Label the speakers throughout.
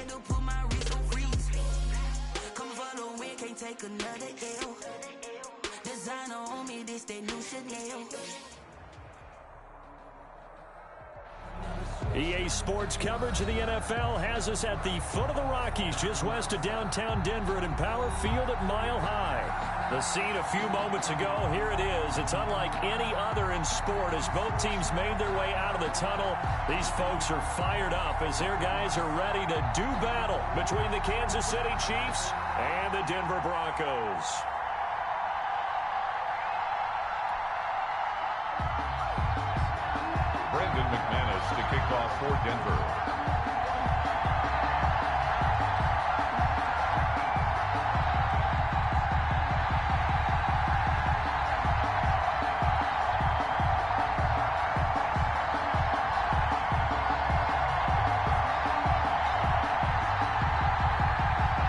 Speaker 1: to put my wrist on freeze. Come for the win, can't take another L. Designer on me, this that new Chanel.
Speaker 2: EA Sports coverage of the NFL has us at the foot of the Rockies, just west of downtown Denver at Empower Field at Mile High. The scene a few moments ago, here it is. It's unlike any other in sport as both teams made their way out of the tunnel. These folks are fired up as their guys are ready to do battle between the Kansas City Chiefs and the Denver Broncos.
Speaker 3: Brandon McManus to kick off for Denver.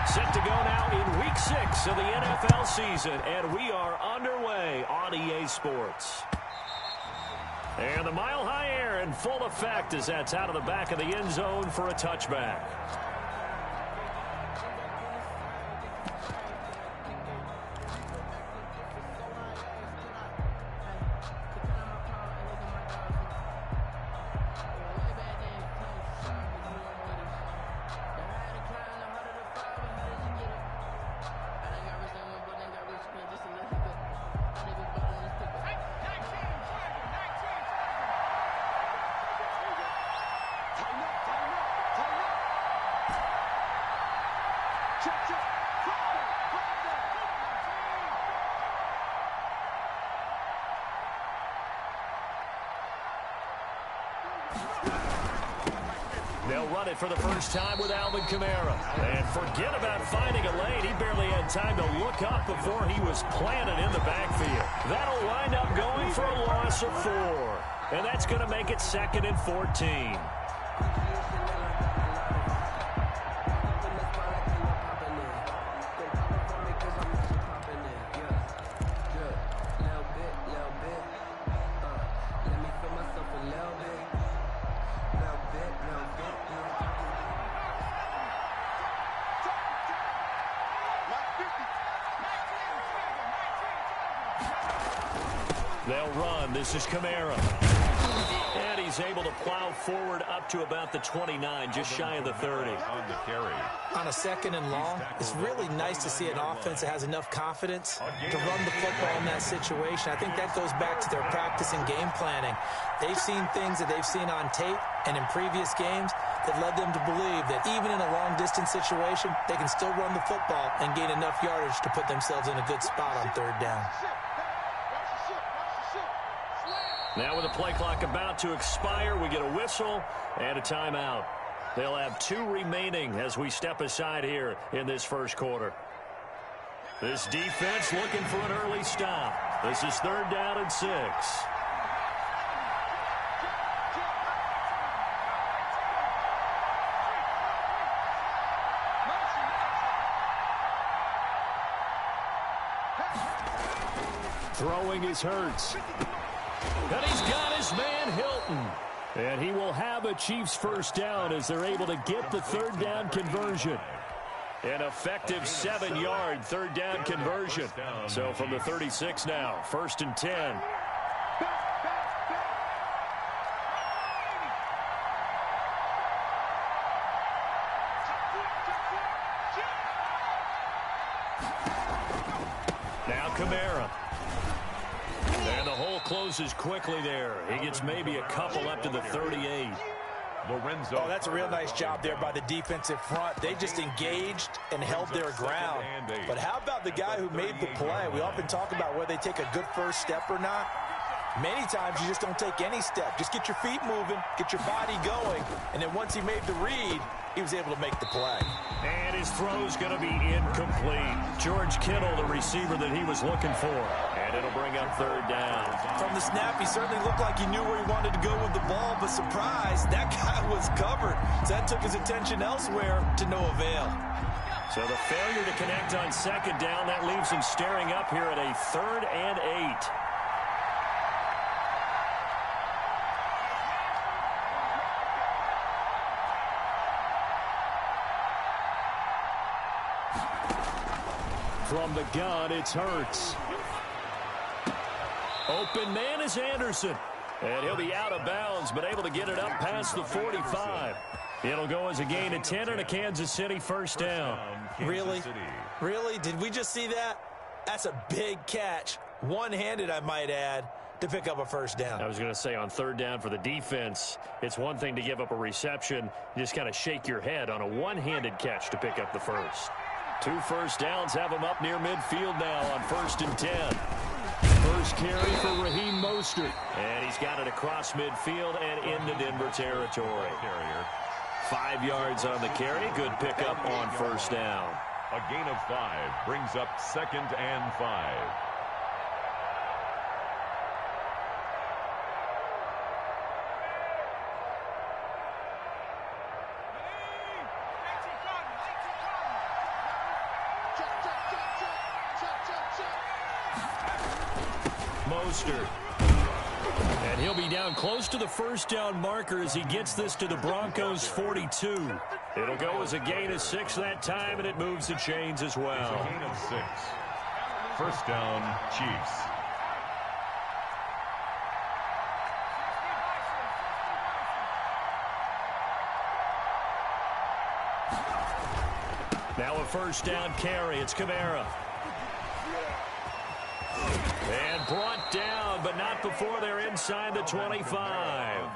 Speaker 2: Set to go now in Week 6 of the NFL season, and we are underway on EA Sports. And the Mile High air in full effect as that's out of the back of the end zone for a touchback. They'll run it for the first time with Alvin Kamara. And forget about finding a lane. He barely had time to look up before he was planted in the backfield. That'll wind up going for a loss of 4. And that's going to make it 2nd and 14. They'll run. This is Kamara. And he's able to plow forward up to about the 29, just shy of the 30.
Speaker 3: On the carry.
Speaker 4: On a 2nd and long, it's really nice to see an offense that has enough confidence to run the football in that situation. I think that goes back to their practice and game planning. They've seen things that they've seen on tape and in previous games that led them to believe that even in a long-distance situation, they can still run the football and gain enough yardage to put themselves in a good spot on 3rd down.
Speaker 2: Now with the play clock about to expire, we get a whistle and a timeout. They'll have 2 remaining as we step aside here in this first quarter. This defense looking for an early stop. This is 3rd down and 6. Throwing is Hurts. And he's got his man Hilton. And he will have a Chiefs first down as they're able to get the 3rd down conversion. An effective 7-yard 3rd down conversion. So from the 36 now, 1st and 10. Now Kamara. And the hole closes quickly there. He gets maybe a couple up to the 38.
Speaker 4: Oh, that's a real nice job there by the defensive front. They just engaged and held their ground. But how about the guy who made the play? We often talk about whether they take a good first step or not. Many times you just don't take any step. Just get your feet moving, get your body going, and then once he made the read, he was able to make the play.
Speaker 2: And his throw's going to be incomplete. George Kittle, the receiver that he was looking for. And it'll bring up 3rd down.
Speaker 4: From the snap, he certainly looked like he knew where he wanted to go with the ball, but surprise, that guy was covered. So that took his attention elsewhere to no avail.
Speaker 2: So the failure to connect on 2nd down, that leaves him staring up here at a 3rd and 8. From the gun, it's Hurts. Open man is Anderson. And he'll be out of bounds, but able to get it up past the 45. It'll go as a gain of 10 and a Kansas City first down.
Speaker 4: Really? Really? Did we just see that? That's a big catch. One-handed, I might add, to pick up a first down.
Speaker 2: I was going to say on third down for the defense, it's one thing to give up a reception. You just kind of shake your head on a one-handed catch to pick up the first. 2 first downs have him up near midfield now on 1st and 10. First carry for Raheem Mostert. And he's got it across midfield and into Denver territory. 5 yards on the carry. Good pickup on first down.
Speaker 3: A gain of 5 brings up 2nd and 5.
Speaker 2: Mostert. And he'll be down close to the first down marker as he gets this to the Broncos 42. It'll go as a gain of 6 that time, and it moves the chains as well.
Speaker 3: It's a gain of 6. First down, Chiefs.
Speaker 2: Now a first down carry. It's Kamara. And brought down, but not before they're inside the 25.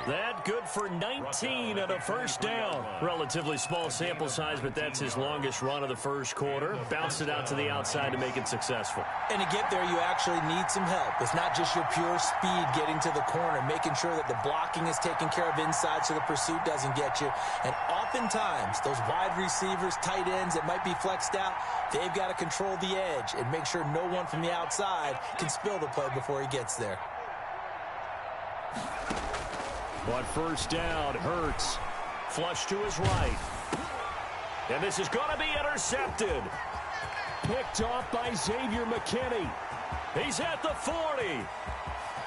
Speaker 2: That good for 19 at a first down. Relatively small sample size, but that's his longest run of the first quarter. Bounced it out to the outside to make it successful.
Speaker 4: And to get there, you actually need some help. It's not just your pure speed getting to the corner, making sure that the blocking is taken care of inside so the pursuit doesn't get you. And oftentimes, those wide receivers, tight ends that might be flexed out, they've got to control the edge and make sure no one from the outside can spill the play before he gets there.
Speaker 2: But first down, Hurts. Flush to his right. And this is going to be intercepted. Picked off by Xavier McKinney. He's at the 40.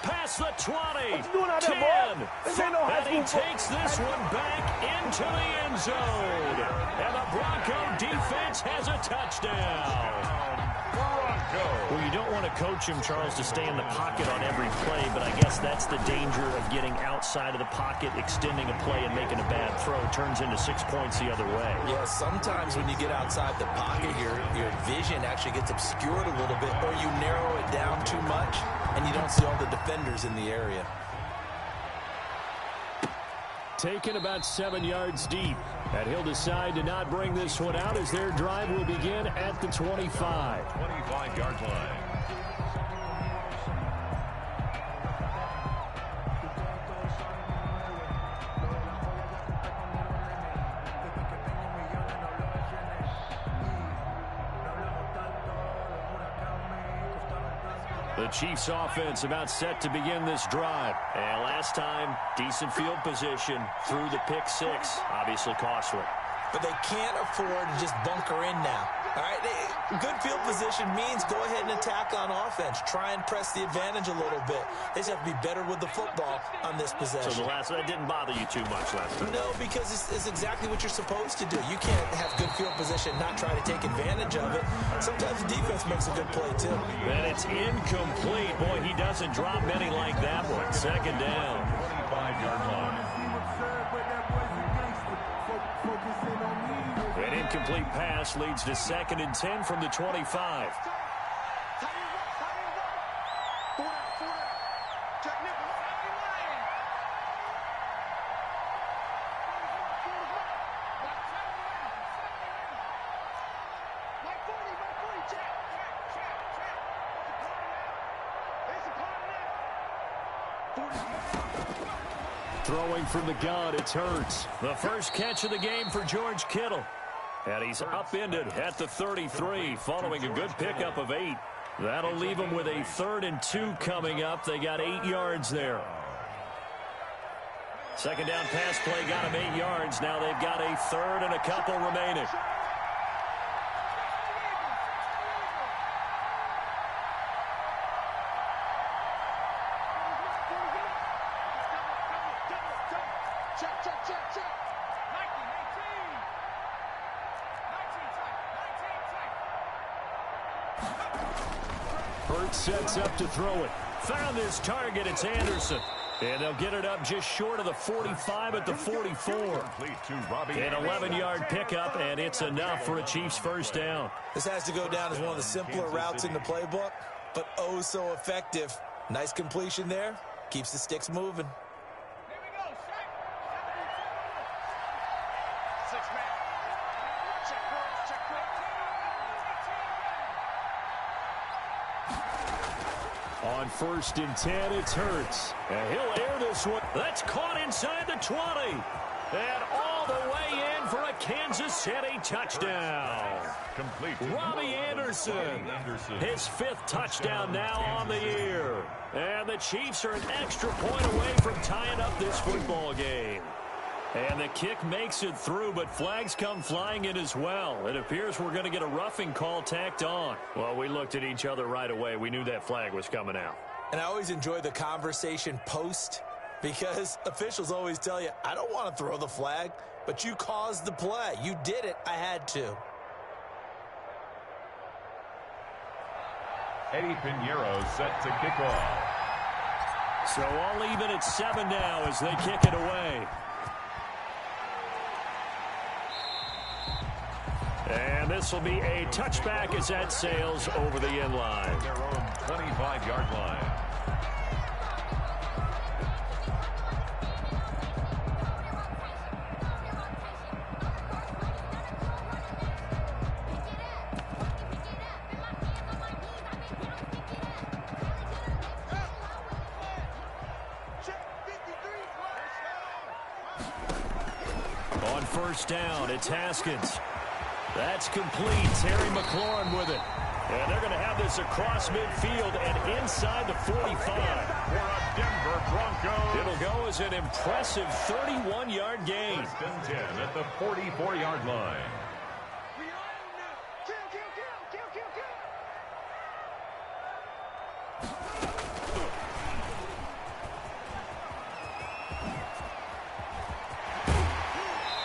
Speaker 2: Past the 20. 10. And he takes this one back into the end zone. And the Bronco defense has a touchdown. Well, you don't want to coach him, Charles, to stay in the pocket on every play, but I guess that's the danger of getting outside of the pocket, extending a play and making a bad throw. Turns into 6 points the other way.
Speaker 4: Yeah, sometimes when you get outside the pocket, your vision actually gets obscured a little bit, or you narrow it down too much, and you don't see all the defenders in the area.
Speaker 2: Taken about 7 yards deep. And he'll decide to not bring this one out as their drive will begin at the 25.
Speaker 3: 25-yard line.
Speaker 2: The Chiefs offense about set to begin this drive. And last time, decent field position through the pick 6. Obviously costly.
Speaker 4: But they can't afford to just bunker in now. All right, good field position means go ahead and attack on offense. Try and press the advantage a little bit. They just have to be better with the football on this possession.
Speaker 2: So that didn't bother you too much last time?
Speaker 4: No, because it's exactly what you're supposed to do. You can't have good field position, not try to take advantage of it. Sometimes the defense makes a good play, too.
Speaker 2: And it's incomplete. Boy, he doesn't drop many like that one. Second down.
Speaker 3: 25-yard line.
Speaker 2: An incomplete pass leads to 2nd and 10 from the 25. Throwing from the gun, it's Hurts. The first catch of the game for George Kittle. And he's upended at the 33 following a good pickup of 8. That'll leave him with a 3rd and 2 coming up. They got 8 yards there. Second down pass play got him 8 yards. Now they've got a 3rd and a couple remaining. Hurts sets up to throw it. Found his target. It's Anderson. And they'll get it up just short of the 45 at the 44. An 11-yard pickup, and it's enough for a Chiefs first down.
Speaker 4: This has to go down as one of the simpler routes in the playbook, but oh so effective. Nice completion there. Keeps the sticks moving.
Speaker 2: On 1st and 10, it's Hurts. And he'll air this one. That's caught inside the 20. And all the way in for a Kansas City touchdown.
Speaker 3: Complete.
Speaker 2: Robbie Anderson. His 5th touchdown now on the year. And the Chiefs are an extra point away from tying up this football game. And the kick makes it through, but flags come flying in as well. It appears we're going to get a roughing call tacked on. Well, we looked at each other right away. We knew that flag was coming out.
Speaker 4: And I always enjoy the conversation post, because officials always tell you, I don't want to throw the flag, but you caused the play. You did it. I had to.
Speaker 3: Eddie Pinheiro set to kick off.
Speaker 2: So all even at 7 now as they kick it away. And this will be a touchback as that sails over the end line.
Speaker 3: Their own 25-yard line.
Speaker 2: On 1st down, it's Haskins. That's complete. Terry McLaurin with it. And they're going to have this across midfield and inside the 45.
Speaker 3: For a Denver Broncos.
Speaker 2: It'll go as an impressive 31-yard gain.
Speaker 3: 1st and 10 at the 44-yard line.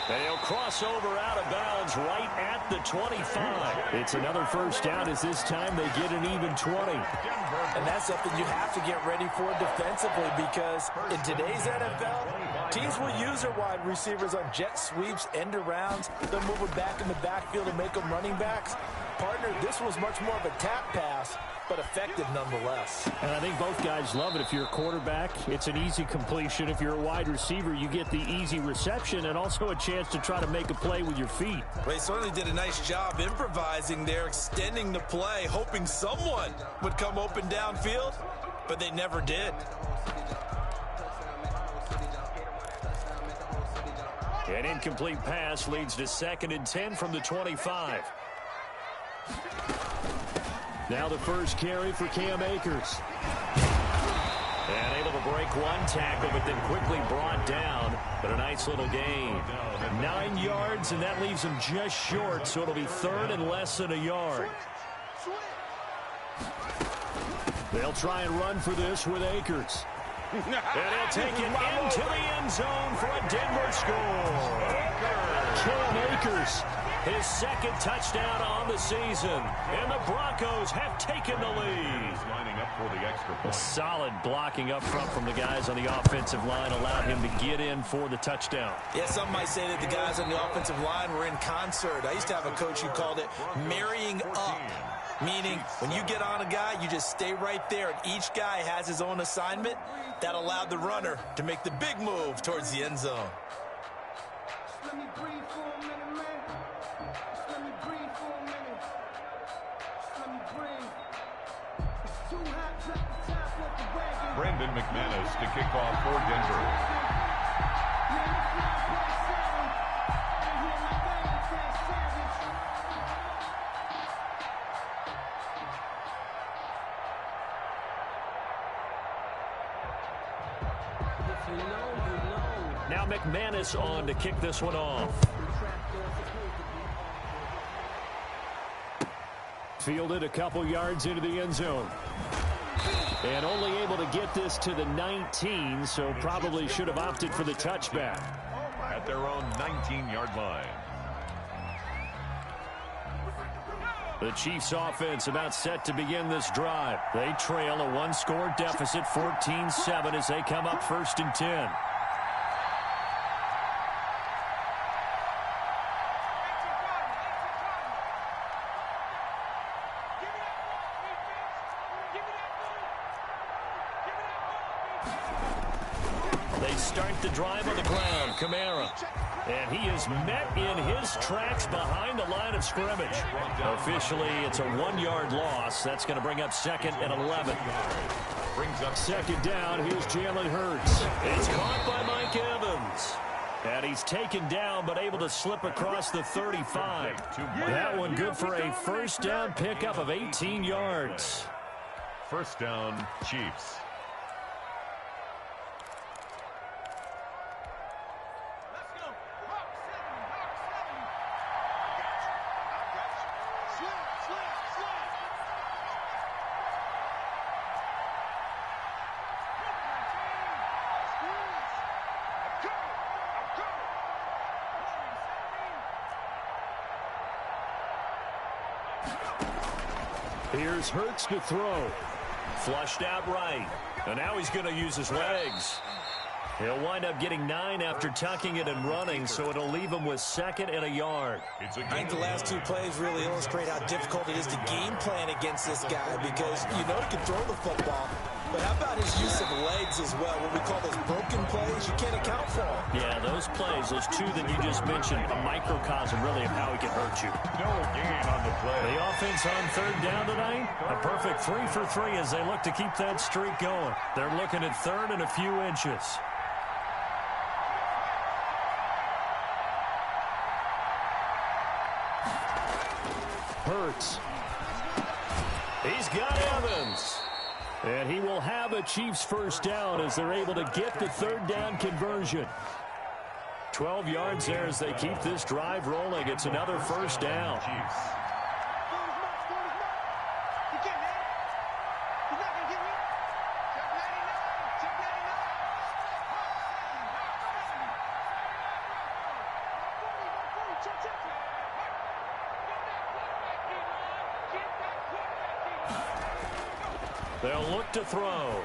Speaker 2: They'll cross over out of bounds right at the 25. It's another 1st down as this time they get an even 20.
Speaker 4: And that's something you have to get ready for defensively, because in today's NFL, teams will use their wide receivers on jet sweeps, end arounds. They'll move them back in the backfield and make them running backs. Partner, this was much more of a tap pass, but effective nonetheless.
Speaker 2: And I think both guys love it. If you're a quarterback, it's an easy completion. If you're a wide receiver, you get the easy reception and also a chance to try to make a play with your feet.
Speaker 4: They certainly did a nice job improvising there, extending the play, hoping someone would come open downfield, but they never did.
Speaker 2: An incomplete pass leads to 2nd and 10 from the 25. Now the first carry for Cam Akers. And able to break one tackle, but then quickly brought down. But a nice little gain. 9 yards, and that leaves him just short, so it'll be 3rd and less than a yard. They'll try and run for this with Akers. And he'll take it into the end zone for a Denver score. Cam Akers, his 2nd touchdown on the season. And the Broncos have taken the lead.
Speaker 3: Lining up for the extra point.
Speaker 2: Solid blocking up front from the guys on the offensive line allowed him to get in for the touchdown.
Speaker 4: Yeah, some might say that the guys on the offensive line were in concert. I used to have a coach who called it marrying up, meaning when you get on a guy, you just stay right there, and each guy has his own assignment. That allowed the runner to make the big move towards the end zone.
Speaker 5: Let me breathe for a minute, man. Just let me breathe for a minute. Just let me breathe. It's too hot, drop the top off the wagon.
Speaker 3: Brandon McManus to kick off for Denver.
Speaker 5: Man, the fly's past 7. And hear my band say savage. If you know, you know.
Speaker 2: Now McManus on to kick this one off. Fielded a couple yards into the end zone. And only able to get this to the 19, so probably should have opted for the touchback.
Speaker 3: At their own 19-yard line.
Speaker 2: The Chiefs offense about set to begin this drive. They trail a one-score deficit, 14-7, as they come up 1st and 10. They start the drive on the ground. Kamara. And he is met in his tracks behind the line of scrimmage. Officially, it's a 1-yard loss. That's going to bring up 2nd and 11.
Speaker 3: Brings up
Speaker 2: 2nd down. Here's Jalen Hurts. It's caught by Mike Evans. And he's taken down, but able to slip across the 35. That one good for a 1st down pickup of 18 yards.
Speaker 3: 1st down, Chiefs.
Speaker 2: Here's Hurts to throw. Flushed out right. And now he's going to use his legs. He'll wind up getting 9 after tucking it and running, so it'll leave him with 2nd and a yard.
Speaker 4: I think the last 2 plays really illustrate how difficult it is to game plan against this guy, because you know he can throw the football, but how about his use of legs as well? What we call those broken plays, you can't account for them.
Speaker 2: Yeah, those plays, those 2 that you just mentioned, a microcosm really of how he can hurt you.
Speaker 3: No gain on the play.
Speaker 2: The offense on 3rd down tonight, a perfect 3 for 3 as they look to keep that streak going. They're looking at 3rd and a few inches. Hurts. He's got Evans. And he will have a Chiefs 1st down as they're able to get the 3rd down conversion. 12 yards there as they keep this drive rolling. It's another 1st down.
Speaker 3: Chiefs.
Speaker 2: They'll look to throw.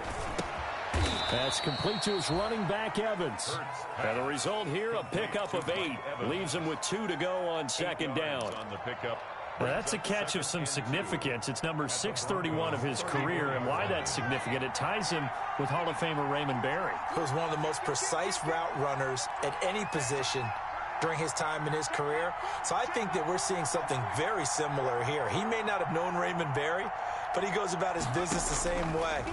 Speaker 2: That's complete to his running back, Evans. And the result here, a pickup of 8. Leaves him with 2 to go on 2nd down.
Speaker 3: On the pickup.
Speaker 2: Well, that's a catch of some significance. It's number 631 of his career, and why that's significant, it ties him with Hall of Famer Raymond Berry.
Speaker 4: He was one of the most precise route runners at any position during his time in his career. So I think that we're seeing something very similar here. He may not have known Raymond Berry, but he goes about his business the same way.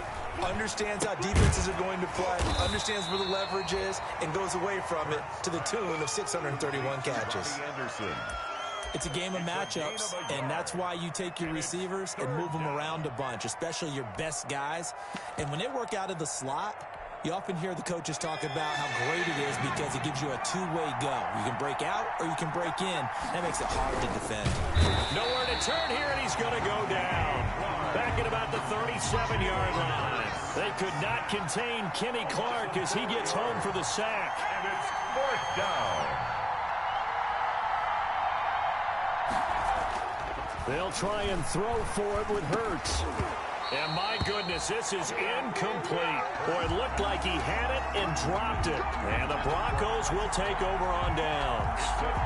Speaker 4: Understands how defenses are going to play, understands where the leverage is, and goes away from it to the tune of 631 catches. It's a game of matchups, and that's why you take your receivers and move them around a bunch, especially your best guys. And when they work out of the slot, you often hear the coaches talk about how great it is because it gives you a two-way go. You can break out or you can break in. That makes it hard to defend.
Speaker 2: Nowhere to turn here, and he's going to go down. Back at about the 37-yard line. They could not contain Kenny Clark as he gets home for the sack.
Speaker 3: And it's 4th down.
Speaker 2: They'll try and throw for it with Hurts. And my goodness, this is incomplete. Boy, it looked like he had it and dropped it. And the Broncos will take over on downs.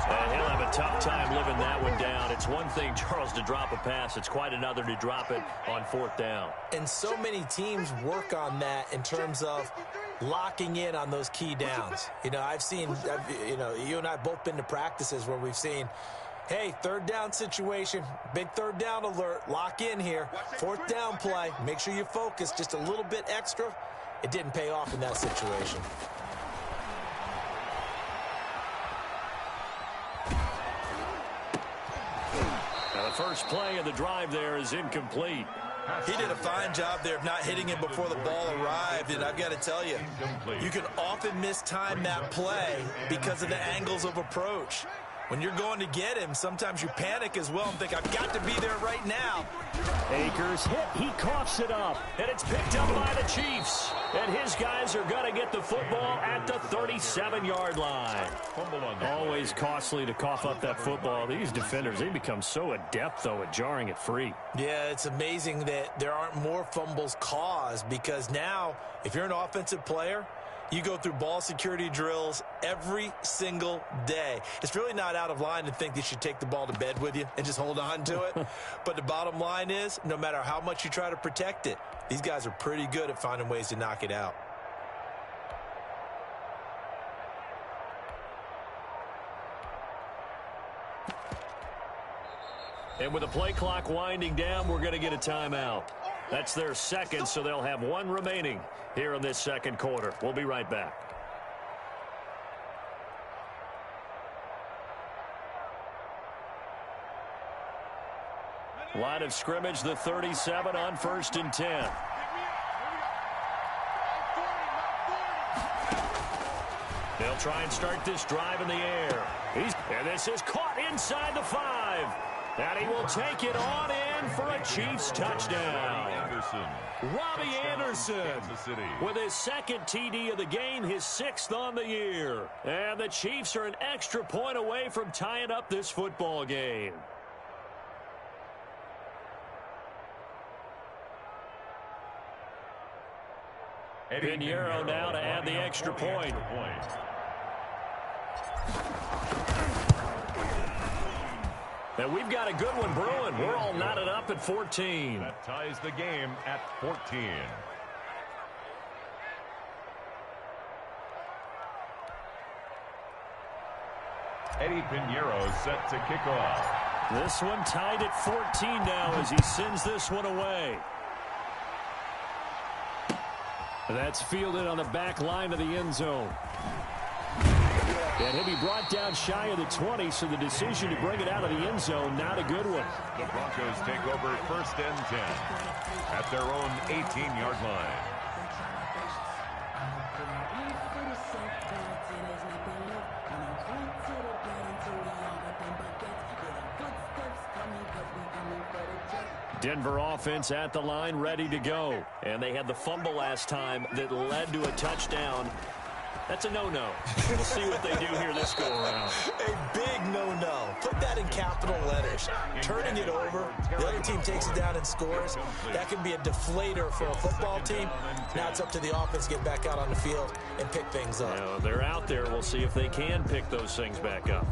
Speaker 2: And he'll have a tough time living that one down. It's one thing, Charles, to drop a pass. It's quite another to drop it on 4th down.
Speaker 4: And so many teams work on that in terms of locking in on those key downs. You know, you and I have both been to practices where we've seen, hey, 3rd down situation, big 3rd down alert, lock in here. 4th down play, make sure you focus just a little bit extra. It didn't pay off in that situation.
Speaker 2: Now the first play of the drive there is incomplete.
Speaker 4: He did a fine job there of not hitting him before the ball arrived, and I've got to tell you, you can often mistime that play because of the angles of approach. When you're going to get him, sometimes you panic as well and think, I've got to be there right now.
Speaker 2: Akers hit, he coughs it up, and it's picked up by the Chiefs. And his guys are going to get the football at the 37-yard line. Always costly to cough up that football. These defenders, they become so adept, though, at jarring it free.
Speaker 4: Yeah, it's amazing that there aren't more fumbles caused, because now, if you're an offensive player, you go through ball security drills every single day. It's really not out of line to think that you should take the ball to bed with you and just hold on to it. But the bottom line is, no matter how much you try to protect it, these guys are pretty good at finding ways to knock it out.
Speaker 2: And with the play clock winding down, we're going to get a timeout. That's their second, so they'll have one remaining here in this second quarter. We'll be right back. Line of scrimmage, the 37 on 1st and 10. They'll try and start this drive in the air. And this is caught inside the 5. And he will take it on in for a Chiefs touchdown. Robbie Anderson with his second TD of the game, his 6th on the year. And the Chiefs are an extra point away from tying up this football game. Pinheiro now to add the extra point. And we've got a good one brewing. We're all knotted up at 14.
Speaker 3: That ties the game at 14. Eddie Pinheiro set to kick off.
Speaker 2: This one tied at 14 now as he sends this one away. That's fielded on the back line of the end zone. And he'll be brought down shy of the 20, so the decision to bring it out of the end zone, not a good one.
Speaker 3: The Broncos take over 1st and 10 at their own 18-yard line.
Speaker 2: Denver offense at the line, ready to go. And they had the fumble last time that led to a touchdown. That's a no-no. We'll see what they do here this go-around.
Speaker 4: A big no-no. Put that in capital letters. Turning it over, the other team takes it down and scores. That can be a deflator for a football team. Now it's up to the offense to get back out on the field and pick things up.
Speaker 2: Now, they're out there. We'll see if they can pick those things back up.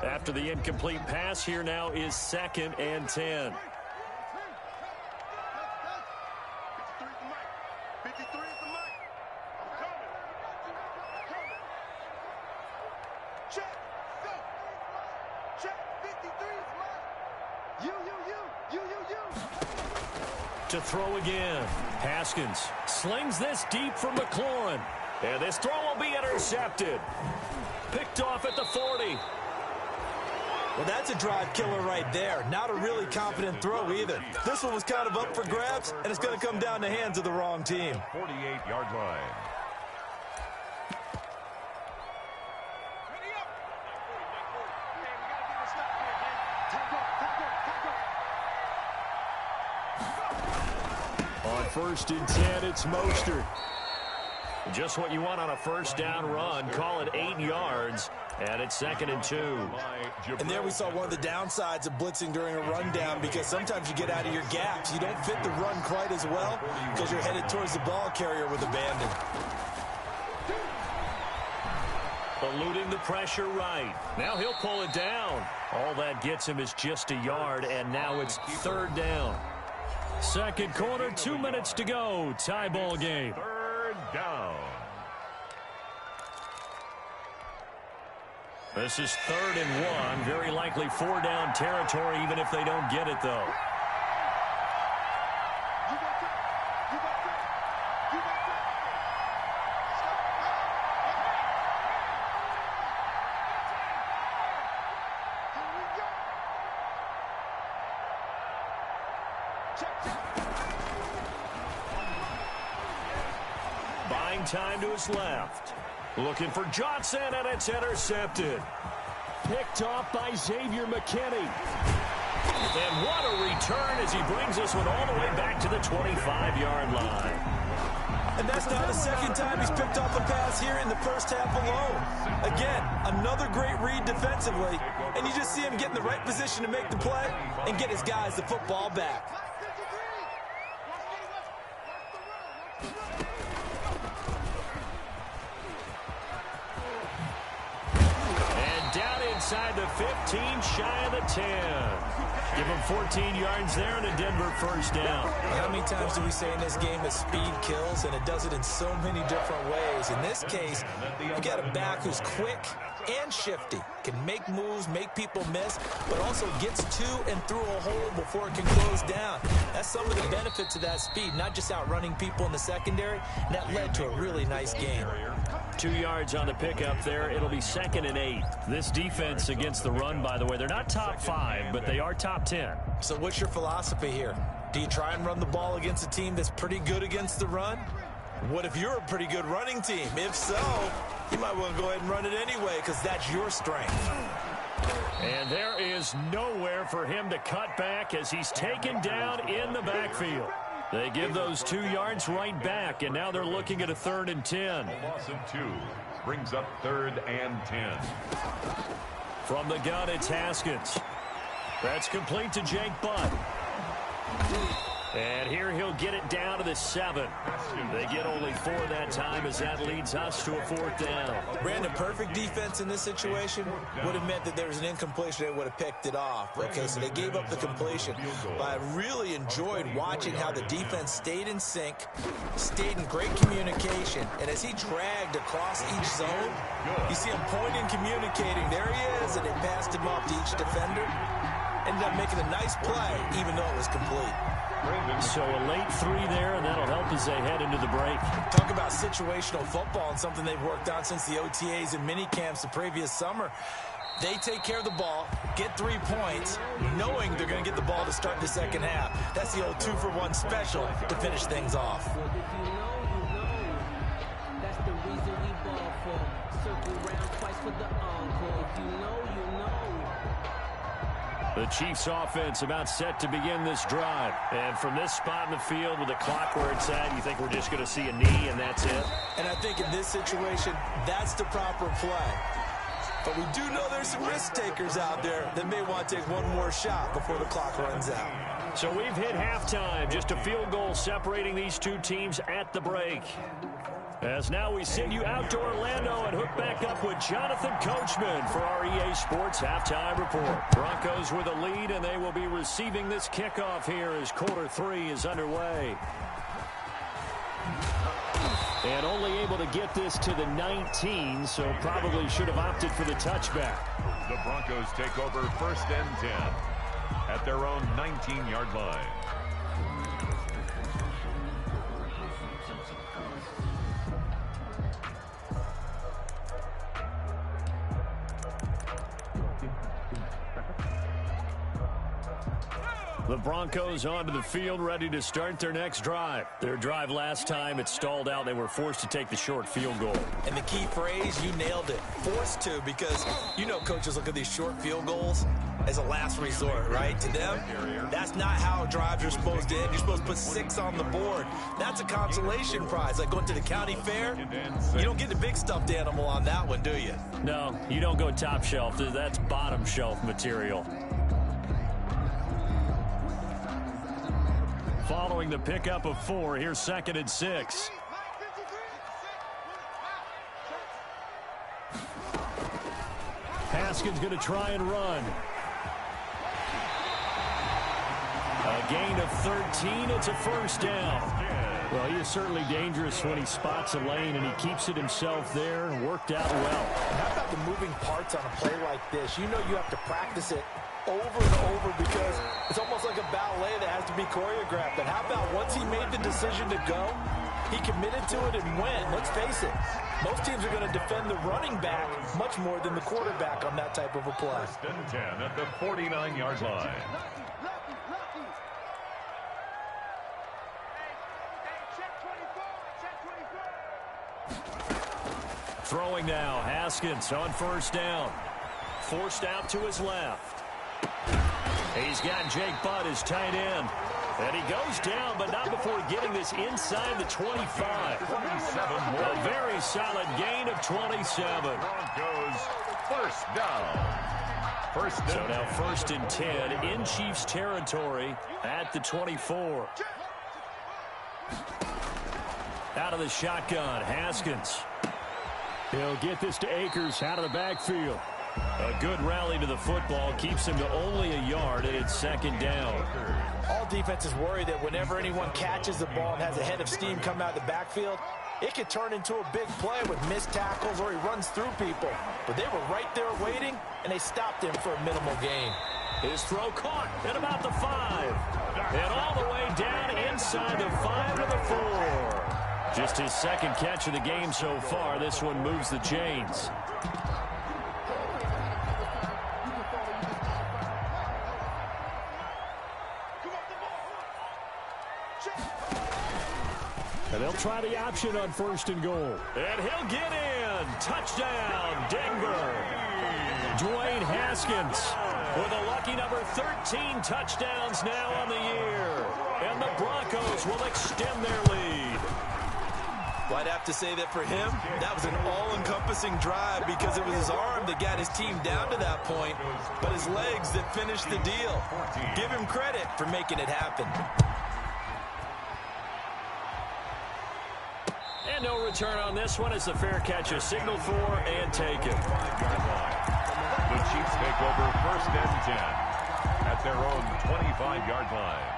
Speaker 2: After the incomplete pass, here now is 2nd and 10. To throw again. Haskins slings this deep from McLaurin. And this throw will be intercepted. Picked off at the 40.
Speaker 4: Well, that's a drive killer right there. Not a really confident throw either. This one was kind of up for grabs, and it's going to come down the hands of the wrong team.
Speaker 3: 48-yard line.
Speaker 2: On 1st and 10, it's Mostert. Just what you want on a first down run. Call it 8 yards, and it's 2nd and 2.
Speaker 4: And there we saw one of the downsides of blitzing during a rundown, because sometimes you get out of your gaps. You don't fit the run quite as well because you're headed towards the ball carrier with abandon.
Speaker 2: Eluding the pressure right. Now he'll pull it down. All that gets him is just a yard, and now it's 3rd down. Second quarter, 2 minutes to go. Tie ball game.
Speaker 3: 3rd down.
Speaker 2: This is 3rd and 1. Very likely 4-down territory, even if they don't get it, though. buying time to his left. Looking for Johnson, and it's intercepted. Picked off by Xavier McKinney. And what a return as he brings this one all the way back to the 25-yard line.
Speaker 4: And that's not the second time he's picked off a pass here in the first half alone. Again, another great read defensively, and you just see him get in the right position to make the play and get his guys the football back.
Speaker 2: And down inside the 15, shy of the 10. Give him 14 yards there and a Denver first down.
Speaker 4: How many times do we say in this game that speed kills, and it does it in so many different ways? In this case, you got a back who's quick and shifty, can make moves, make people miss, but also gets to and through a hole before it can close down. That's some of the benefits of that speed, not just outrunning people in the secondary, and that led to a really nice game.
Speaker 2: 2 yards on the pickup there. It'll be 2nd and 8. This defense against the run, by the way, they're not top 5, but they are top 10.
Speaker 4: So what's your philosophy here? Do you try and run the ball against a team that's pretty good against the run? What if you're a pretty good running team? If so, you might want to go ahead and run it anyway because that's your strength.
Speaker 2: And there is nowhere for him to cut back as he's taken down in the backfield. They give those 2 yards right back, and now they're looking at a 3rd and 10.
Speaker 3: A loss of 2 brings up 3rd and 10.
Speaker 2: From the gun, it's Haskins. That's complete to Jake Butt. And here he'll get it down to the 7. They get only 4 that time as that leads us to a 4th down.
Speaker 4: Brandon, perfect defense in this situation would have meant that there was an incompletion. They would have picked it off. Okay, so they gave up the completion. But I really enjoyed watching how the defense stayed in sync, stayed in great communication. And as he dragged across each zone, you see him pointing, communicating. There he is, and they passed him off to each defender. Ended up making a nice play, even though it was complete.
Speaker 2: So a late 3 there, and that'll help as they head into the break.
Speaker 4: Talk about situational football and something they've worked on since the OTAs and mini camps the previous summer. They take care of the ball, get 3 points, knowing they're going to get the ball to start the second half. That's the old 2-for-1 special to finish things off.
Speaker 5: Well, if you know. That's the reason we ball for. Circle round twice for the encore. If you know, you know.
Speaker 2: The Chiefs offense about set to begin this drive. And from this spot in the field with the clock where it's at, you think we're just going to see a knee and that's it?
Speaker 4: And I think in this situation, that's the proper play. But we do know there's some risk takers out there that may want to take one more shot before the clock runs out.
Speaker 2: So we've hit halftime. Just a field goal separating these two teams at the break. As now we send you out to Orlando and hook back up with Jonathan Coachman for our EA Sports Halftime Report. Broncos with a lead, and they will be receiving this kickoff here as quarter 3 is underway. And only able to get this to the 19, so probably should have opted for the touchback.
Speaker 3: The Broncos take over 1st and 10 at their own 19-yard line.
Speaker 2: The Broncos onto the field, ready to start their next drive. Their drive last time, it stalled out. They were forced to take the short field goal.
Speaker 4: And the key phrase, you nailed it, forced to, because you know coaches look at these short field goals as a last resort, right? To them, that's not how drives are supposed to end. You're supposed to put 6 on the board. That's a consolation prize. Like going to the county fair, you don't get the big stuffed animal on that one, do you?
Speaker 2: No, you don't go top shelf. That's bottom shelf material. Following the pickup of 4, here's 2nd and 6. Haskins going to try and run. A gain of 13. It's a first down. Well, he is certainly dangerous when he spots a lane, and he keeps it himself there. Worked out well.
Speaker 4: And how about the moving parts on a play like this? You know you have to practice it over and over because it's almost like a ballet that has to be choreographed. And how about once he made the decision to go, he committed to it and went. Let's face it, most teams are going to defend the running back much more than the quarterback on that type of a play.
Speaker 3: 1st and 10 at the 49-yard line.
Speaker 2: Throwing now, Haskins on first down. Forced out to his left. He's got Jake Butt, his tight end. And he goes down, but not before getting this inside the 25.
Speaker 3: 27 more.
Speaker 2: A very solid gain of 27.
Speaker 3: Broncos first down.
Speaker 2: So now first and 10 in Chiefs territory at the 24. Out of the shotgun, Haskins. He'll get this to Akers out of the backfield. A good rally to the football keeps him to only a yard, and it's second down.
Speaker 4: All defenses worry that whenever anyone catches the ball and has a head of steam come out of the backfield, it could turn into a big play with missed tackles or he runs through people. But they were right there waiting, and they stopped him for a minimal gain.
Speaker 2: His throw caught at about the 5. And all the way down inside the 5 to the 4. Just his second catch of the game so far. This one moves the chains. And they'll try the option on first and goal. And he'll get in. Touchdown, Denver. Dwayne Haskins with a lucky number 13 touchdowns now on the year. And the Broncos will extend their lead.
Speaker 4: Well, I'd have to say that for him, that was an all-encompassing drive because it was his arm that got his team down to that point, but his legs that finished the deal. Give him credit for making it happen.
Speaker 2: And no return on this one as the fair catch is signaled for and taken.
Speaker 3: The Chiefs take over first and 10 at their own 25-yard line.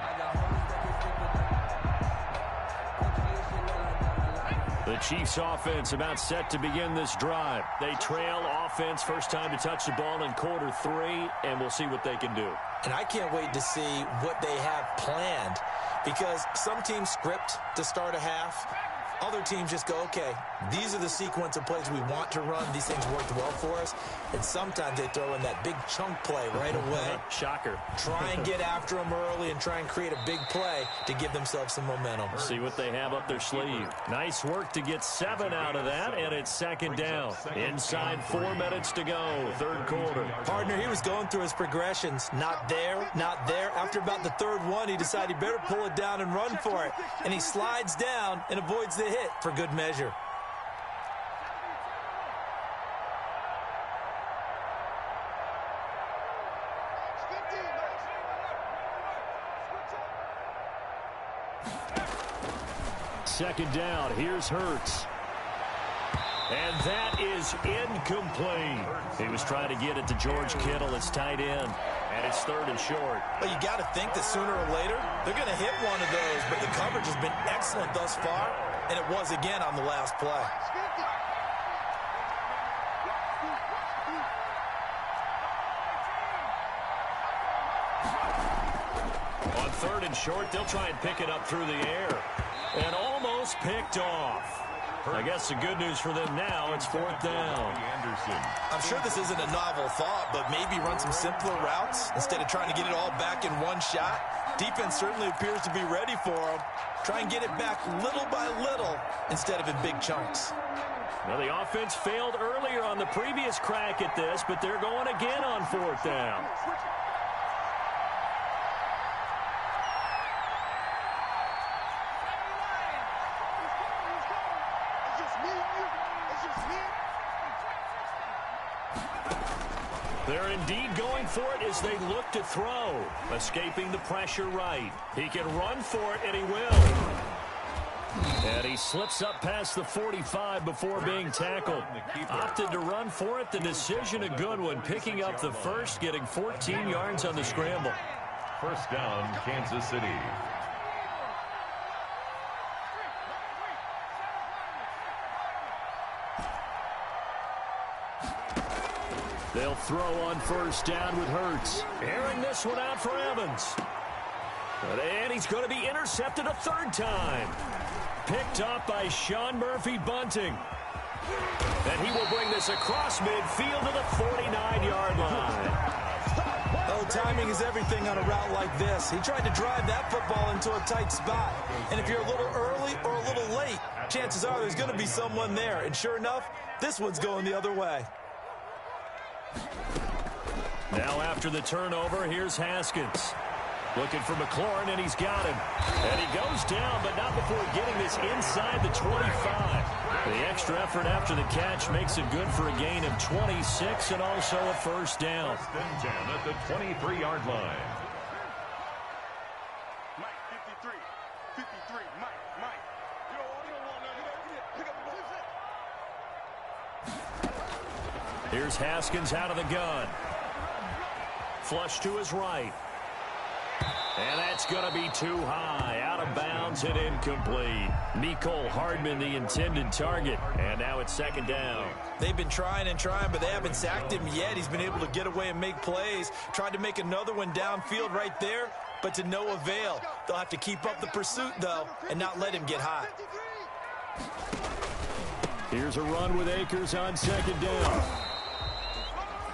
Speaker 2: The Chiefs offense about set to begin this drive. They trail offense first time to touch the ball in quarter 3, and we'll see what they can do.
Speaker 4: And I can't wait to see what they have planned because some teams script to start a half. Other teams just go, okay, these are the sequence of plays we want to run. These things worked well for us. And sometimes they throw in that big chunk play right away.
Speaker 2: Shocker.
Speaker 4: Try and get after them early and try and create a big play to give themselves some momentum.
Speaker 2: See what they have up their sleeve. Nice work to get 7 out of that, and it's second down. Inside 4 minutes to go, third quarter.
Speaker 4: Partner, he was going through his progressions. Not there, not there. After about the third one, he decided he better pull it down and run for it. And he slides down and avoids the hit for good measure.
Speaker 2: Second down, here's Hurts. And that is incomplete. He was trying to get it to George Kittle, his tight end. And it's third and short.
Speaker 4: Well, you got to think that sooner or later, they're going to hit one of those, but the coverage has been excellent thus far, and it was again on the last play.
Speaker 2: On third and short, they'll try and pick it up through the air. And almost picked off. I guess the good news for them now, it's fourth down.
Speaker 4: I'm sure this isn't a novel thought, but maybe run some simpler routes instead of trying to get it all back in one shot. Defense certainly appears to be ready for them. Try and get it back little by little instead of in big chunks.
Speaker 2: Now, the offense failed earlier on the previous crack at this, but they're going again on fourth down. They're indeed going for it as they look to throw. Escaping the pressure right. He can run for it, and he will. And he slips up past the 45 before being tackled. Opted to run for it. The decision a good one. Picking up the first, getting 14 yards on the scramble.
Speaker 3: First down, Kansas City.
Speaker 2: They'll throw on first down with Hurts. Airing this one out for Evans. And he's going to be intercepted a third time. Picked up by Sean Murphy-Bunting. And he will bring this across midfield to the 49-yard line.
Speaker 4: Well, timing is everything on a route like this. He tried to drive that football into a tight spot. And if you're a little early or a little late, chances are there's going to be someone there. And sure enough, this one's going the other way.
Speaker 2: Now after the turnover, here's Haskins. Looking for McLaurin, and he's got him. And he goes down, but not before getting this inside the 25. The extra effort after the catch makes it good for a gain of 26 and also a first down.
Speaker 3: First and 10 at the 23-yard line.
Speaker 5: Mike, 53, Mike. You don't want nothing. Pick up the ball.
Speaker 2: Here's Haskins out of the gun. Flush to his right. And that's going to be too high. Out of bounds and incomplete. Mecole Hardman, the intended target. And now it's second down.
Speaker 4: They've been trying and trying, but they haven't sacked him yet. He's been able to get away and make plays. Tried to make another one downfield right there, but to no avail. They'll have to keep up the pursuit, though, and not let him get hot.
Speaker 2: Here's a run with Akers on second down.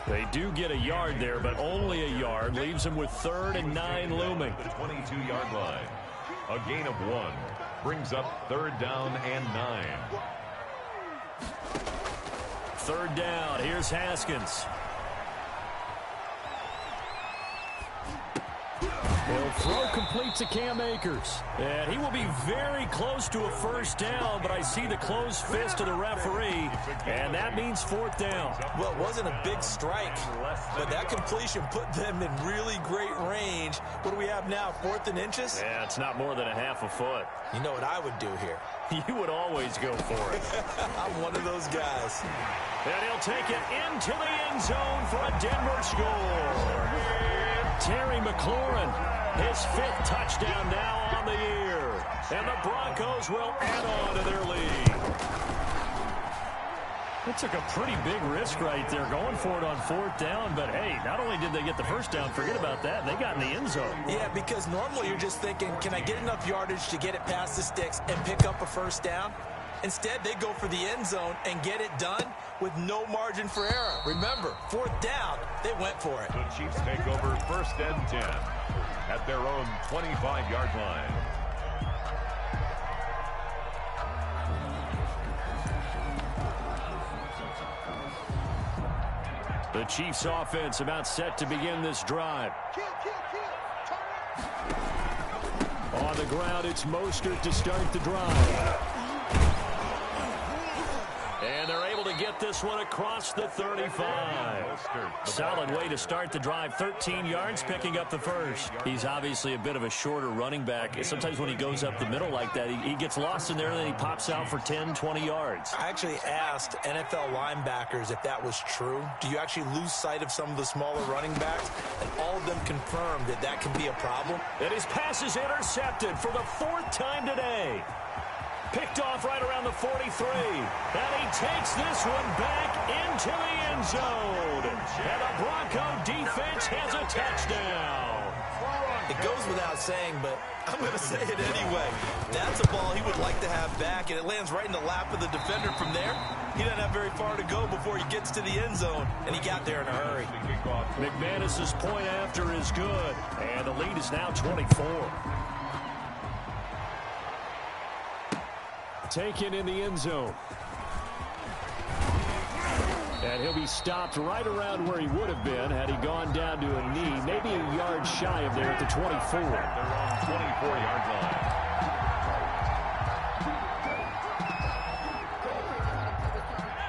Speaker 2: They do get a yard there, but only a yard. Leaves them with 3rd and 9 looming.
Speaker 3: The 22-yard line. A gain of 1. Brings up 3rd down and 9.
Speaker 2: 3rd down. Here's Haskins. He'll throw complete to Cam Akers. And he will be very close to a first down, but I see the closed fist of the referee, and that means 4th down.
Speaker 4: Well, it wasn't a big strike, but that completion put them in really great range. What do we have now, 4th and inches?
Speaker 2: Yeah, it's not more than a half a foot.
Speaker 4: You know what I would do here?
Speaker 2: You would always go for it.
Speaker 4: I'm one of those guys.
Speaker 2: And he'll take it into the end zone for a Denver score. Terry McLaurin, his 5th touchdown now on the year. And the Broncos will add on to their lead. It took a pretty big risk right there going for it on 4th down. But, hey, not only did they get the first down, forget about that, they got in the end zone.
Speaker 4: Yeah, because normally you're just thinking, can I get enough yardage to get it past the sticks and pick up a first down? Instead, they go for the end zone and get it done with no margin for error. Remember, 4th down, they went for it.
Speaker 3: The Chiefs take over 1st and 10 at their own 25-yard line.
Speaker 2: The Chiefs offense about set to begin this drive. On the ground, it's Mostert to start the drive. And they're able to get this one across the 35. Solid way to start the drive. 13 yards, picking up the first. He's obviously a bit of a shorter running back. Sometimes when he goes up the middle like that, he gets lost in there, and then he pops out for 10, 20 yards.
Speaker 4: I actually asked NFL linebackers if that was true. Do you actually lose sight of some of the smaller running backs? And all of them confirmed that that can be a problem.
Speaker 2: And his pass is intercepted for the 4th time today. Picked off right around the 43. And he takes this one back into the end zone. And the Bronco defense has a touchdown.
Speaker 4: It goes without saying, but I'm going to say it anyway. That's a ball he would like to have back, and it lands right in the lap of the defender from there. He doesn't have very far to go before he gets to the end zone, and he got there in a hurry.
Speaker 2: McManus's point after is good, and the lead is now 24. Taken in the end zone. And he'll be stopped right around where he would have been had he gone down to a knee, maybe a yard shy of there at the 24.
Speaker 3: They're on 24-yard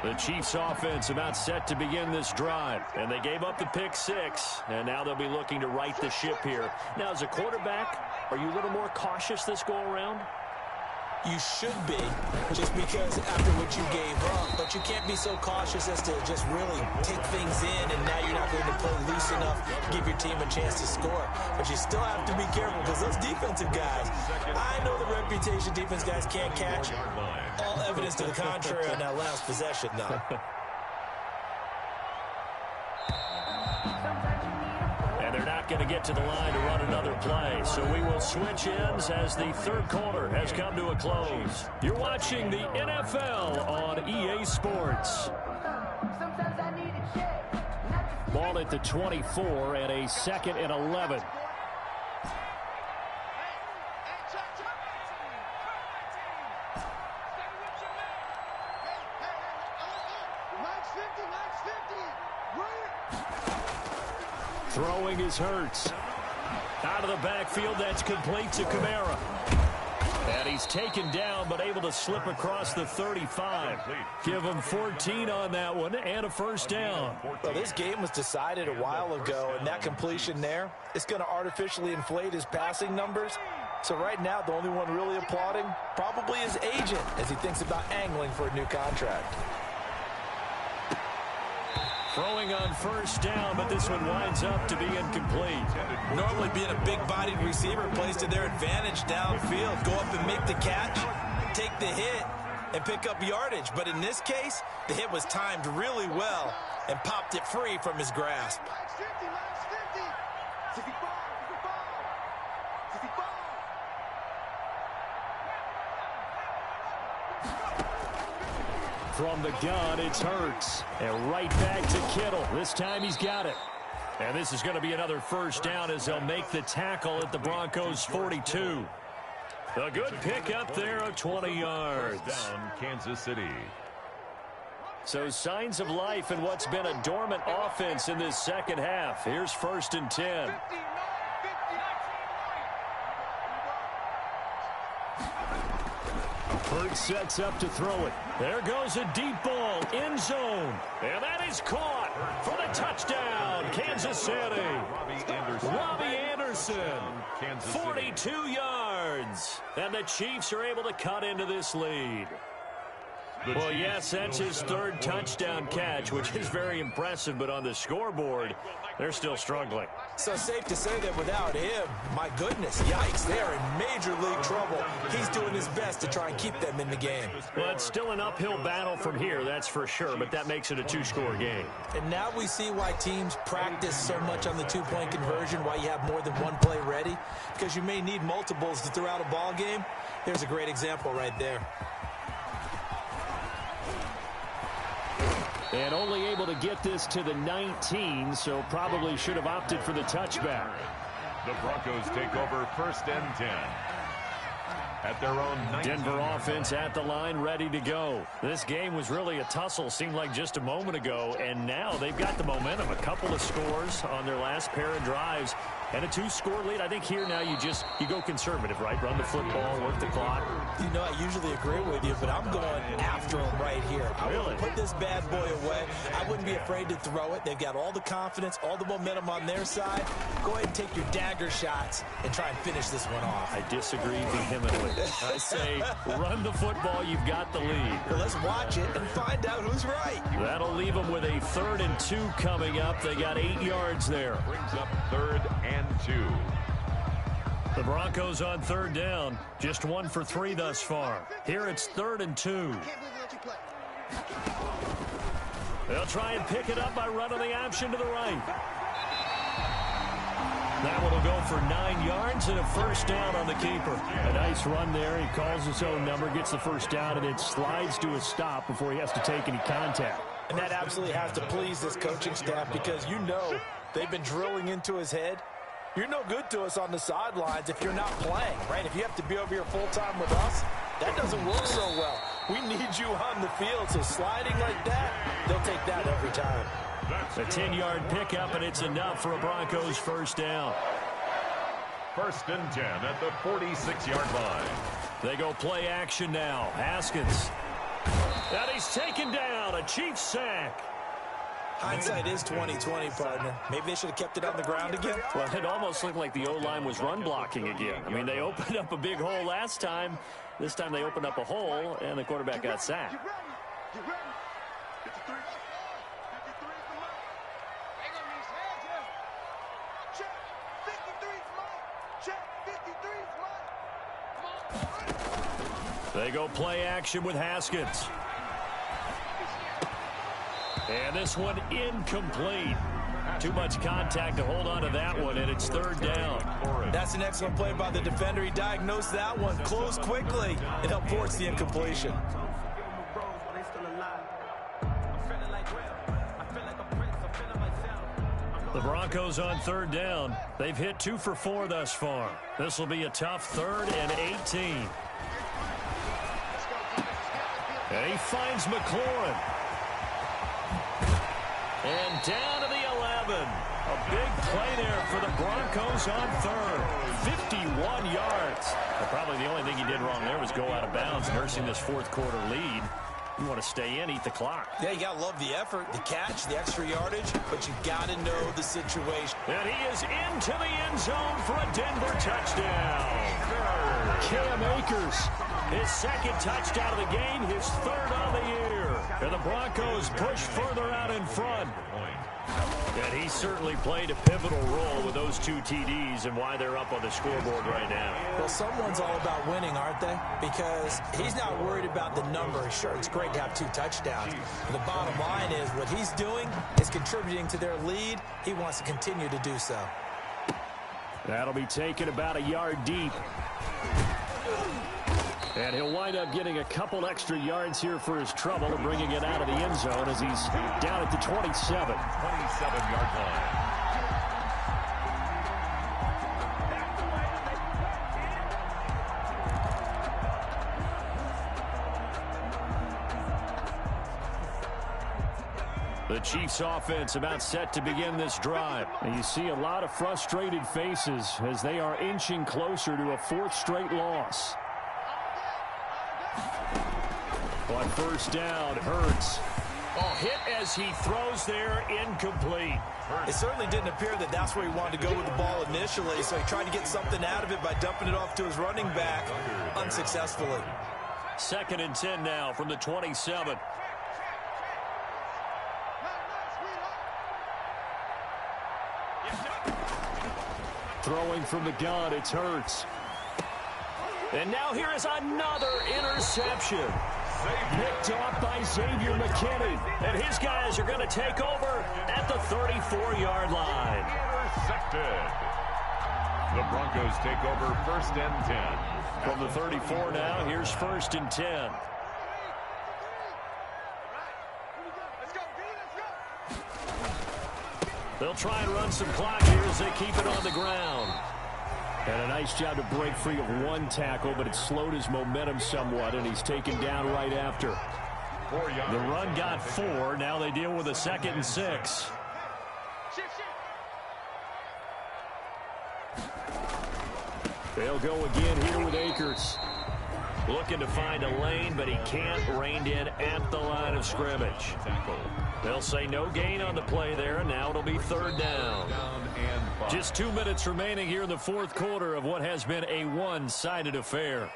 Speaker 3: line.
Speaker 2: The Chiefs offense about set to begin this drive, and they gave up the pick 6, and now they'll be looking to right the ship here. Now, as a quarterback, are you a little more cautious this go around?
Speaker 4: You should be, just because after what you gave up, but you can't be so cautious as to just really take things in, and now you're not going to play loose enough to give your team a chance to score. But you still have to be careful, because those defensive guys, I know the reputation defense guys can't catch. All evidence to the contrary on that last possession, though.
Speaker 2: Going to get to the line to run another play, so we will switch ends as the 3rd quarter has come to a close. You're watching the NFL on EA Sports.
Speaker 5: Sometimes I need a check, not just
Speaker 2: Ball at the 24 and a 2nd and 11. Throwing is Hurts. Out of the backfield, that's complete to Kamara. And he's taken down, but able to slip across the 35. Give him 14 on that one and a first down.
Speaker 4: Well, this game was decided a while ago, and that completion there is going to artificially inflate his passing numbers. So right now, the only one really applauding probably his agent as he thinks about angling for a new contract.
Speaker 2: Throwing on first down, but this one winds up to be incomplete.
Speaker 4: Normally being a big-bodied receiver plays to their advantage downfield. Go up and make the catch, take the hit, and pick up yardage. But in this case, the hit was timed really well and popped it free from his grasp.
Speaker 2: From the gun, it's Hurts. And right back to Kittle. This time he's got it. And this is going to be another first down as they'll make the tackle at the Broncos' 42. A good pickup there of 20 yards.
Speaker 3: Down Kansas City.
Speaker 2: So signs of life in what's been a dormant offense in this second half. Here's 1st and 10. Hurts sets up to throw it. There goes a deep ball, end zone. And that is caught for the touchdown, Kansas City. Robbie Anderson, 42 yards. And the Chiefs are able to cut into this lead. Well, yes, that's his 3rd touchdown catch, which is very impressive, but on the scoreboard, they're still struggling.
Speaker 4: So safe to say that without him, my goodness, yikes, they are in major league trouble. He's doing his best to try and keep them in the game.
Speaker 2: Well, it's still an uphill battle from here, that's for sure, but that makes it a 2-score game.
Speaker 4: And now we see why teams practice so much on the 2-point conversion, why you have more than one play ready, because you may need multiples to throw out a ball game. There's a great example right there.
Speaker 2: And only able to get this to the 19, so probably should have opted for the touchback.
Speaker 3: The Broncos take over 1st and 10. At their own 19.
Speaker 2: Denver offense at the line, ready to go. This game was really a tussle, seemed like just a moment ago, and now they've got the momentum. A couple of scores on their last pair of drives, and a 2-score lead. I think here now you go conservative, right? Run the football, work the clock.
Speaker 4: You know, I usually agree with you, but I'm going after him right here. I want to put this bad boy away. I wouldn't be afraid to throw it. They've got all the confidence, all the momentum on their side. Go ahead and take your dagger shots and try and finish this one off.
Speaker 2: I disagree vehemently. I say run the football. You've got the lead.
Speaker 4: Well, let's watch it and find out who's right.
Speaker 2: That'll leave them with a 3rd and 2 coming up. They got 8 yards there.
Speaker 3: Brings up 3rd and 2.
Speaker 2: The Broncos on 3rd down. Just 1 for 3 thus far. Here it's 3rd and 2. They'll try and pick it up by running the option to the right. That one will go for 9 yards and a first down on the keeper. A nice run there. He calls his own number, gets the first down, and it slides to a stop before he has to take any contact.
Speaker 4: And that absolutely has to please this coaching staff because you know they've been drilling into his head. You're no good to us on the sidelines if you're not playing, right? If you have to be over here full-time with us, that doesn't work so well. We need you on the field, so sliding like that, they'll take that every time.
Speaker 2: A 10-yard pickup, and it's enough for a Broncos first down.
Speaker 3: 1st and 10 at the 46-yard line.
Speaker 2: They go play action now. Haskins. And he's taken down. A Chiefs sack.
Speaker 4: Hindsight is 20/20, partner. Maybe they should have kept it on the ground again.
Speaker 2: Well, it almost looked like the O-line was run blocking again. I mean, they opened up a big hole last time. This time they opened up a hole, and the quarterback got sacked. They go play action with Haskins. And this one incomplete. Too much contact to hold on to that one, and it's 3rd down.
Speaker 4: That's an excellent play by the defender. He diagnosed that one, closed quickly, and helped force the incompletion.
Speaker 2: The Broncos on third down. They've hit 2 for 4 thus far. This will be a tough 3rd and 18. And he finds McLaurin. And down to the 11. A big play there for the Broncos on 3rd. 51 yards. Well, probably the only thing he did wrong there was go out of bounds, nursing this 4th quarter lead. You want to stay in, eat the clock.
Speaker 4: Yeah, you got to love the effort, the catch, the extra yardage, but you got to know the situation.
Speaker 2: And he is into the end zone for a Denver touchdown. Cam Akers, his 2nd touchdown of the game, his 3rd on the year. And the Broncos push further out in front. And he certainly played a pivotal role with those 2 TDs and why they're up on the scoreboard right now.
Speaker 4: Well, someone's all about winning, aren't they? Because he's not worried about the number. Sure, it's great to have 2 touchdowns. But the bottom line is what he's doing is contributing to their lead. He wants to continue to do so.
Speaker 2: That'll be taken about a yard deep. And he'll wind up getting a couple extra yards here for his trouble and bringing it out of the end zone as he's down at the 27.
Speaker 3: 27-yard line.
Speaker 2: The Chiefs offense about set to begin this drive. And you see a lot of frustrated faces as they are inching closer to a 4th straight loss. On first down, Hurts. Oh, hit as he throws there, incomplete.
Speaker 4: It certainly didn't appear that that's where he wanted to go with the ball initially, so he tried to get something out of it by dumping it off to his running back unsuccessfully.
Speaker 2: 2nd and 10 now from the 27. Throwing from the gun, it's Hurts. And now here is another interception. Picked off by Xavier McKinney. And his guys are going to take over at the 34-yard line.
Speaker 3: Intercepted. The Broncos take over 1st and 10.
Speaker 2: From the 34 now, here's 1st and 10. They'll try and run some clock here as they keep it on the ground. And a nice job to break free of 1 tackle, but it slowed his momentum somewhat, and he's taken down right after. The run got 4. Now they deal with a 2nd and 6. They'll go again here with Akers. Looking to find a lane, but he can't. Reined in at the line of scrimmage. They'll say no gain on the play there, and now it'll be 3rd down. Just 2 minutes remaining here in the 4th quarter of what has been a one-sided affair.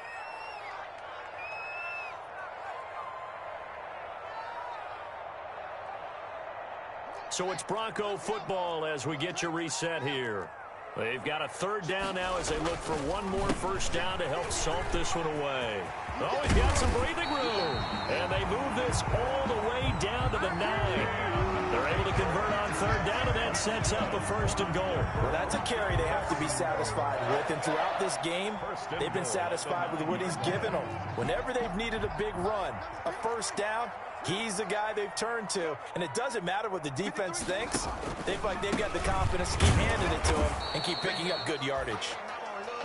Speaker 2: So it's Bronco football as we get you reset here. They've got a 3rd down now as they look for one more first down to help salt this one away. Oh, he's got some breathing room. And they move this all the way down to the 9. They're able to convert on 3rd down, and that sets up a 1st and goal.
Speaker 4: Well, that's a carry they have to be satisfied with. And throughout this game, they've been satisfied with what he's given them. Whenever they've needed a big run, a 1st down, he's the guy they've turned to. And it doesn't matter what the defense thinks. They've got the confidence to keep handing it to him and keep picking up good yardage.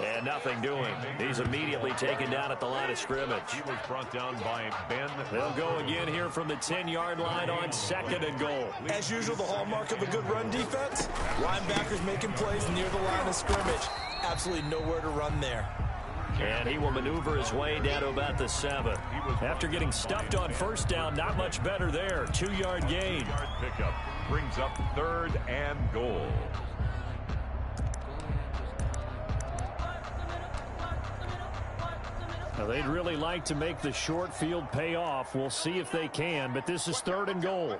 Speaker 2: And nothing doing. He's immediately taken down at the line of scrimmage.
Speaker 3: He was brought down by Ben.
Speaker 2: They'll go again here from the 10-yard line on 2nd and goal.
Speaker 4: As usual, the hallmark of a good run defense, linebackers making plays near the line of scrimmage. Absolutely nowhere to run there.
Speaker 2: And he will maneuver his way down to about the 7. After getting stuffed on first down, not much better there. 2-yard gain.
Speaker 3: Pickup brings up 3rd and goal.
Speaker 2: Now, they'd really like to make the short field pay off. We'll see if they can, but this is 3rd and goal.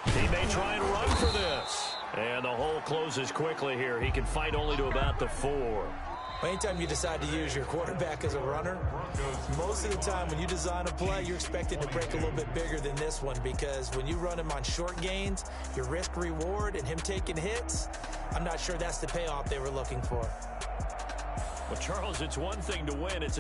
Speaker 2: He may try and run for this. And the hole closes quickly here. He can fight only to about the 4.
Speaker 4: Anytime you decide to use your quarterback as a runner, most of the time when you design a play, you're expected to break a little bit bigger than this one, because when you run him on short gains, your risk-reward and him taking hits, I'm not sure that's the payoff they were looking for.
Speaker 2: Well, Charles, it's one thing to win. It's